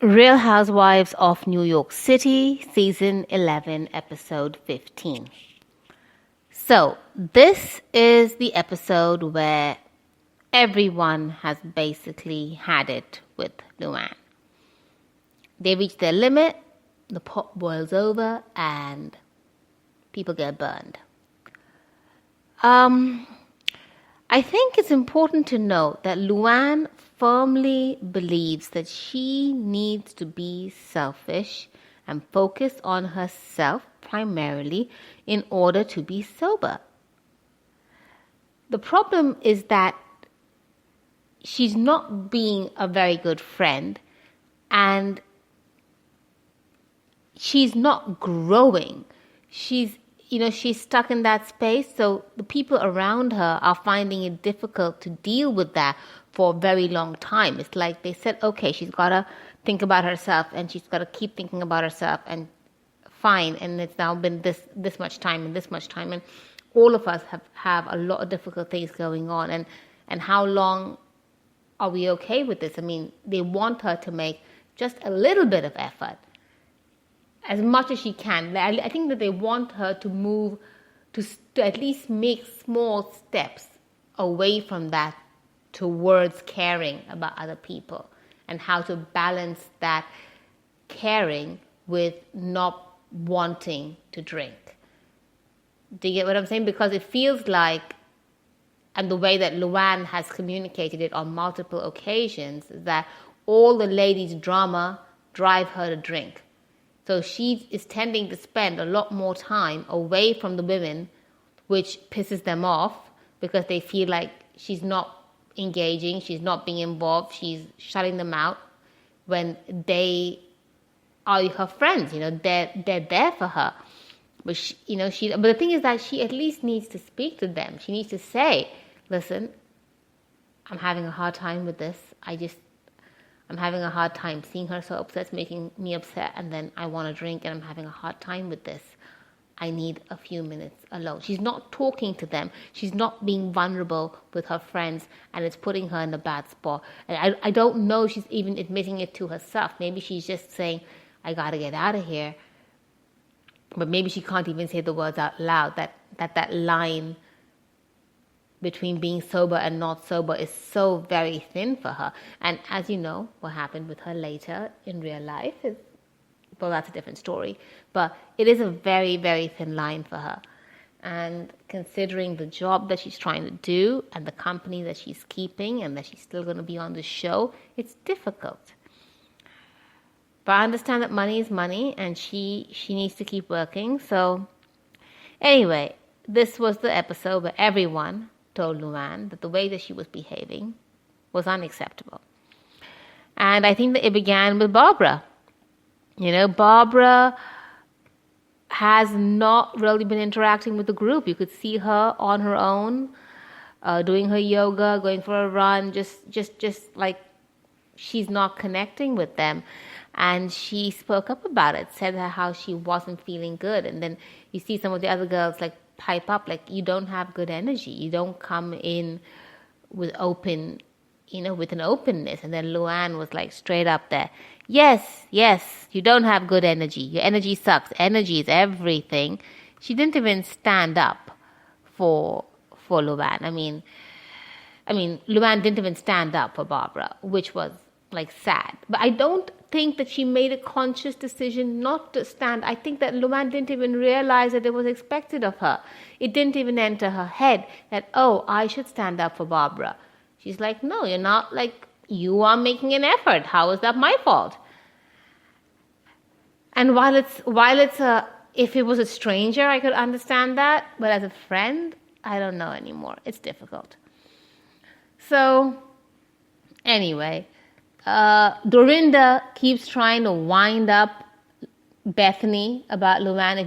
Real Housewives of New York City, Season 11, Episode 15. So, this is the episode where everyone has basically had it with Luann. They reach their limit, the pot boils over, and people get burned. I think it's important to note that Luann firmly believes that she needs to be selfish and focus on herself primarily in order to be sober. The problem is that she's not being a very good friend and she's not growing. She's stuck in that space, so the people around her are finding it difficult to deal with that for a very long time. It's like they said, okay, she's got to think about herself and she's got to keep thinking about herself, and fine, and it's now been this much time and this much time, and all of us have a lot of difficult things going on, and how long are we okay with this? I mean, they want her to make just a little bit of effort, as much as she can. I think that they want her to move, to at least make small steps away from that towards caring about other people, and how to balance that caring with not wanting to drink. Do you get what I'm saying? Because it feels like, and the way that Luann has communicated it on multiple occasions, is that all the ladies' drama drive her to drink. So she is tending to spend a lot more time away from the women, which pisses them off because they feel like she's not engaging, she's not being involved, she's shutting them out when they are her friends. They're there for her. But but the thing is that she at least needs to speak to them. She needs to say, "Listen, I'm having a hard time with this. I'm having a hard time seeing her so upset. It's making me upset, and then I want to drink, and I'm having a hard time with this. I need a few minutes alone." She's not talking to them. She's not being vulnerable with her friends, and it's putting her in a bad spot. And I don't know if she's even admitting it to herself. Maybe she's just saying, "I got to get out of here." But maybe she can't even say the words out loud. That line between being sober and not sober is so very thin for her. And as you know, what happened with her later in real life is, well, that's a different story. But it is a very, very thin line for her. And considering the job that she's trying to do and the company that she's keeping and that she's still going to be on the show, it's difficult. But I understand that money is money and she needs to keep working. So anyway, this was the episode where everyone told Luann that the way that she was behaving was unacceptable. And I think that it began with Barbara. Barbara has not really been interacting with the group. You could see her on her own, doing her yoga, going for a run, just like she's not connecting with them. And she spoke up about it, said how she wasn't feeling good. And then you see some of the other girls like pipe up, like, you don't have good energy. You don't come in with with an openness. And then Luann was like straight up there. Yes, you don't have good energy. Your energy sucks. Energy is everything. She didn't even stand up for Luann. I mean, Luann didn't even stand up for Barbara, which was like sad. But I don't think that she made a conscious decision not to stand. I think that Luann didn't even realize that it was expected of her. It didn't even enter her head that, oh, I should stand up for Barbara. She's like, no, you're not. Like, you are making an effort. How is that my fault? And while it's if it was a stranger, I could understand that. But as a friend, I don't know anymore. It's difficult. So anyway, Dorinda keeps trying to wind up Bethany about Luann.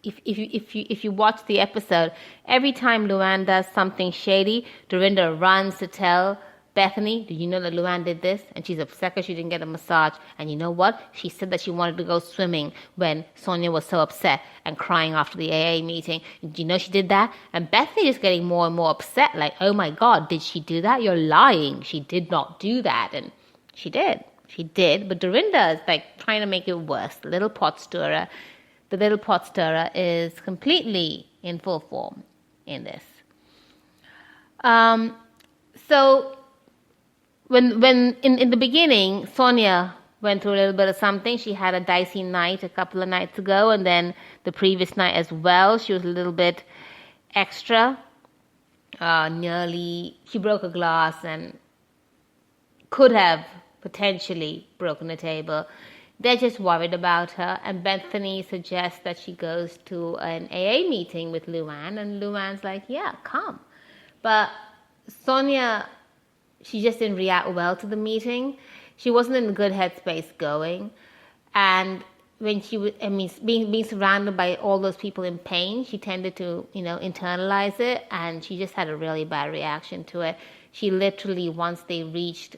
If you watch the episode, every time Luann does something shady, Dorinda runs to tell Bethany, "Did you know that Luann did this?" And she's upset because she didn't get a massage. And you know what? She said that she wanted to go swimming when Sonia was so upset and crying after the AA meeting. Do you know she did that? And Bethany is getting more and more upset, like, oh my God, did she do that? You're lying. She did not do that. And she did. She did, but Dorinda is like trying to make it worse. The little pot stirrer is completely in full form in this. So when in the beginning, Sonia went through a little bit of something. She had a dicey night a couple of nights ago, and then the previous night as well. She was a little bit extra. She broke a glass and could have potentially broken a table. They're just worried about her, and Bethany suggests that she goes to an AA meeting with Luann, and Luann's like, yeah, come. But Sonia, she just didn't react well to the meeting. She wasn't in a good headspace going, and when she was, being surrounded by all those people in pain, she tended to, internalize it, and she just had a really bad reaction to it. She literally, once they reached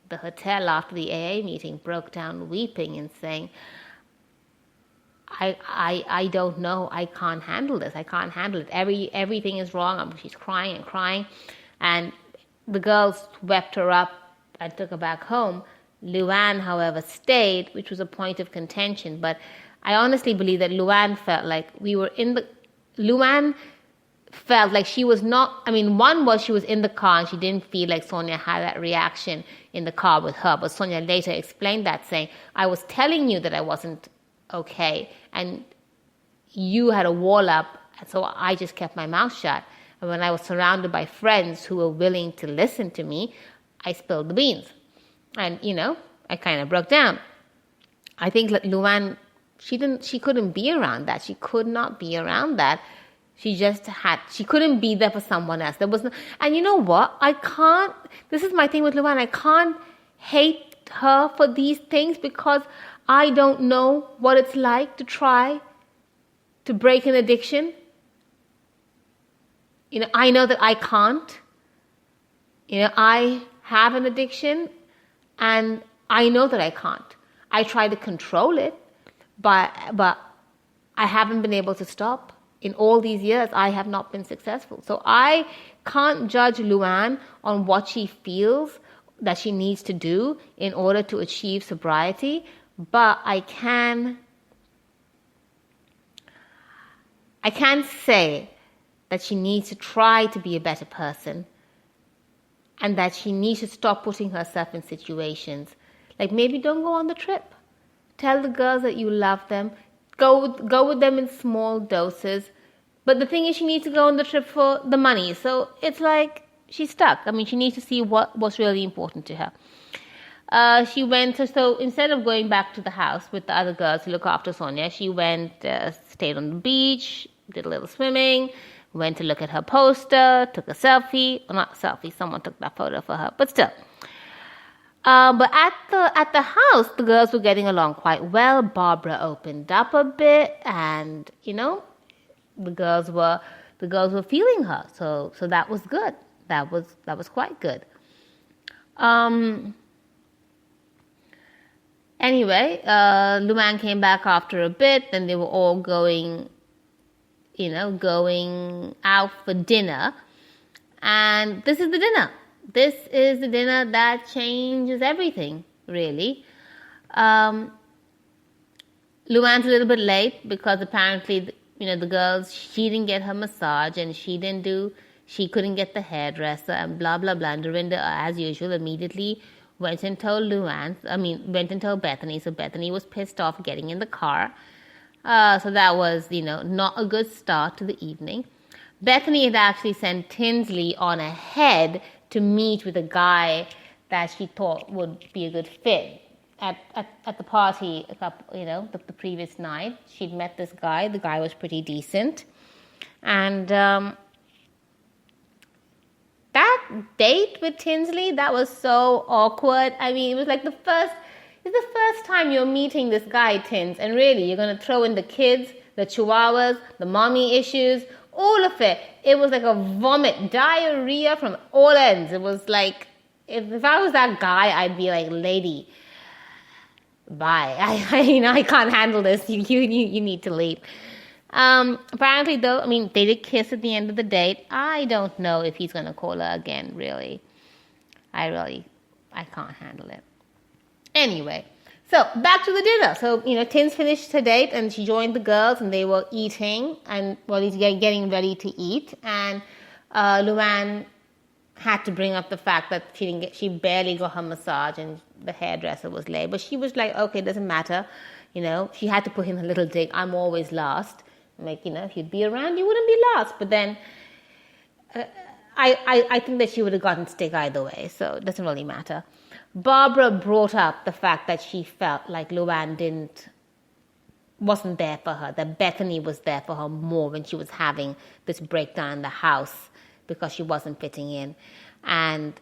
the hotel after the AA meeting, broke down weeping and saying, I don't know, I can't handle this, I can't handle it. Everything is wrong. She's crying and crying, and the girls swept her up and took her back home. Luann, however, stayed, which was a point of contention. But I honestly believe that Luann felt like Luann felt like she was not, one was she was in the car and she didn't feel like Sonia had that reaction in the car with her. But Sonia later explained that, saying, I was telling you that I wasn't okay, and you had a wall up, so I just kept my mouth shut. And when I was surrounded by friends who were willing to listen to me, I spilled the beans. And, I kind of broke down. I think that Luann, she couldn't be around that. She could not be around that. She couldn't be there for someone else. There was no, and you know what? This is my thing with Luann. I can't hate her for these things because I don't know what it's like to try to break an addiction. I know that I can't. I have an addiction, and I know that I can't. I try to control it, but I haven't been able to stop. In all these years, I have not been successful. So I can't judge Luann on what she feels that she needs to do in order to achieve sobriety, but I can say that she needs to try to be a better person, and that she needs to stop putting herself in situations like, maybe don't go on the trip. Tell the girls that you love them. Go with them in small doses. But the thing is, she needs to go on the trip for the money. So it's like she's stuck. she needs to see what's really important to her. She went, so instead of going back to the house with the other girls to look after Sonia, she went, stayed on the beach, did a little swimming, went to look at her poster, took a selfie. Well, not a selfie, someone took that photo for her, but still. But at the house, the girls were getting along quite well. Barbara opened up a bit, and the girls were feeling her. So that was good. That was quite good. Anyway, Luann came back after a bit, and they were all going out for dinner. And this is the dinner. This is the dinner that changes everything, really. Luann's a little bit late because apparently, the girls, she didn't get her massage, and she couldn't get the hairdresser, and blah, blah, blah. And Dorinda, as usual, immediately went and told Bethany. So Bethany was pissed off getting in the car. So that was, not a good start to the evening. Bethany had actually sent Tinsley on ahead to meet with a guy that she thought would be a good fit. At the party, the previous night, she'd met this guy. The guy was pretty decent. And that date with Tinsley, that was so awkward. It was like the first time you're meeting this guy, Tins, and really you're going to throw in the kids, the chihuahuas, the mommy issues, all of it. It was like a vomit, diarrhea from all ends. It was like, if I was that guy, I'd be like, lady, bye. I can't handle this. You need to leave. Apparently, though, they did kiss at the end of the date. I don't know if he's going to call her again, really. I can't handle it. Anyway, so back to the dinner. So, Tins finished her date and she joined the girls and they were eating and, he's getting ready to eat. And Luann had to bring up the fact that she barely got her massage and the hairdresser was late. But she was like, okay, it doesn't matter. She had to put in her little dig. I'm always last. Like, if you'd be around, you wouldn't be last. But then I think that she would have gotten stick either way. So it doesn't really matter. Barbara brought up the fact that she felt like Luann wasn't there for her, that Bethany was there for her more when she was having this breakdown in the house because she wasn't fitting in. And,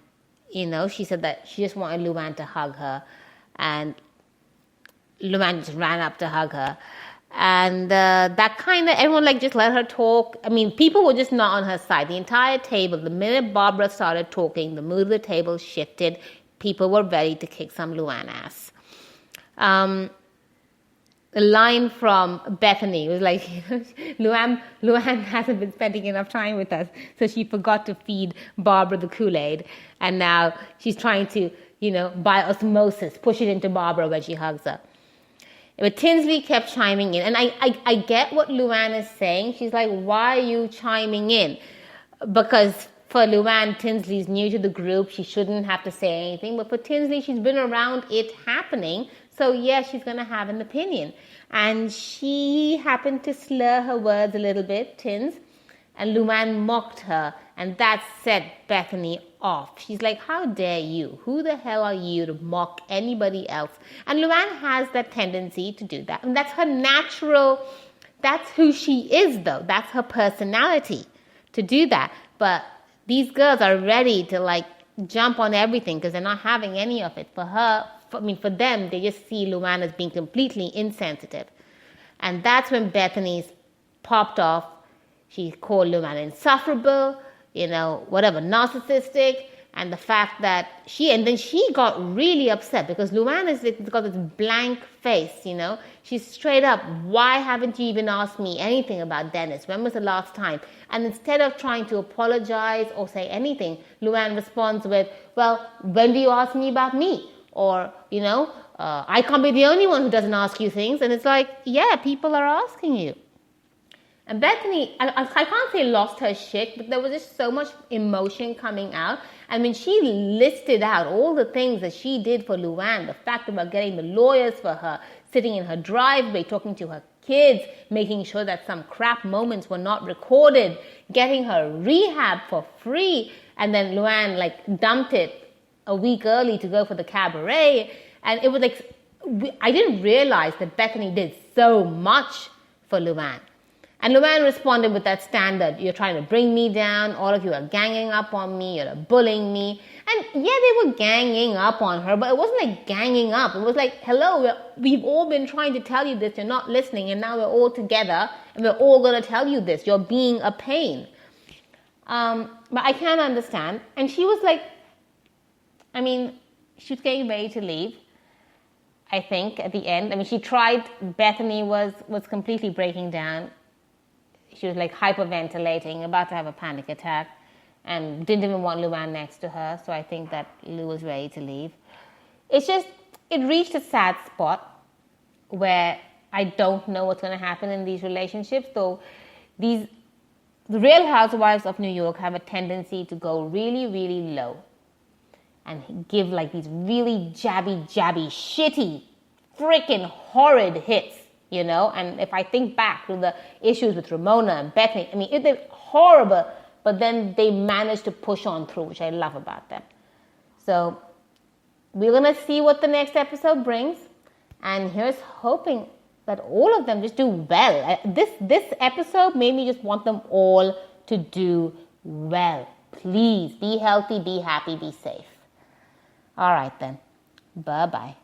she said that she just wanted Luann to hug her. And Luann just ran up to hug her. And that kind of, everyone just let her talk. I mean, people were just not on her side. The entire table, the minute Barbara started talking, the mood of the table shifted. People were ready to kick some Luann ass. The line from Bethany was like, Luann hasn't been spending enough time with us, so she forgot to feed Barbara the Kool-Aid, and now she's trying to, by osmosis, push it into Barbara when she hugs her. But Tinsley kept chiming in, and I get what Luann is saying. She's like, why are you chiming in? Because for Luann, Tinsley's new to the group. She shouldn't have to say anything. But for Tinsley, she's been around it happening. So, yeah, she's going to have an opinion. And she happened to slur her words a little bit, Tins. And Luann mocked her. And that set Bethany off. She's like, how dare you? Who the hell are you to mock anybody else? And Luann has that tendency to do that. And that's her natural, that's who she is, though. That's her personality to do that. But these girls are ready to jump on everything because they're not having any of it. For them, they just see Luann as being completely insensitive. And that's when Bethany's popped off. She called Luann insufferable, whatever, narcissistic. And the fact that then she got really upset because Luann has got this blank face, She's straight up, why haven't you even asked me anything about Dennis? When was the last time? And instead of trying to apologize or say anything, Luann responds with, well, when do you ask me about me? Or, I can't be the only one who doesn't ask you things. And it's like, yeah, people are asking you. And Bethany, I can't say lost her shit, but there was just so much emotion coming out. I mean, she listed out all the things that she did for Luann, the fact about getting the lawyers for her, sitting in her driveway, talking to her kids, making sure that some crap moments were not recorded, getting her rehab for free, and then Luann dumped it a week early to go for the cabaret. And it was I didn't realize that Bethany did so much for Luann. And Luann responded with that standard, you're trying to bring me down, all of you are ganging up on me, you're bullying me. And yeah, they were ganging up on her, but it wasn't ganging up. It was hello, we've all been trying to tell you this, you're not listening, and now we're all together, and we're all going to tell you this, you're being a pain. But I can't understand. And she was she was getting ready to leave, I think, at the end. She tried, Bethany was completely breaking down. She was hyperventilating, about to have a panic attack, and didn't even want Luann next to her. So I think that Lou was ready to leave. It reached a sad spot where I don't know what's going to happen in these relationships. So the Real Housewives of New York have a tendency to go really, really low and give these really jabby, shitty, freaking horrid hits. And if I think back to the issues with Ramona and Bethany, they're horrible, but then they managed to push on through, which I love about them. So we're going to see what the next episode brings. And here's hoping that all of them just do well. This episode made me just want them all to do well. Please be healthy, be happy, be safe. All right then. Bye-bye.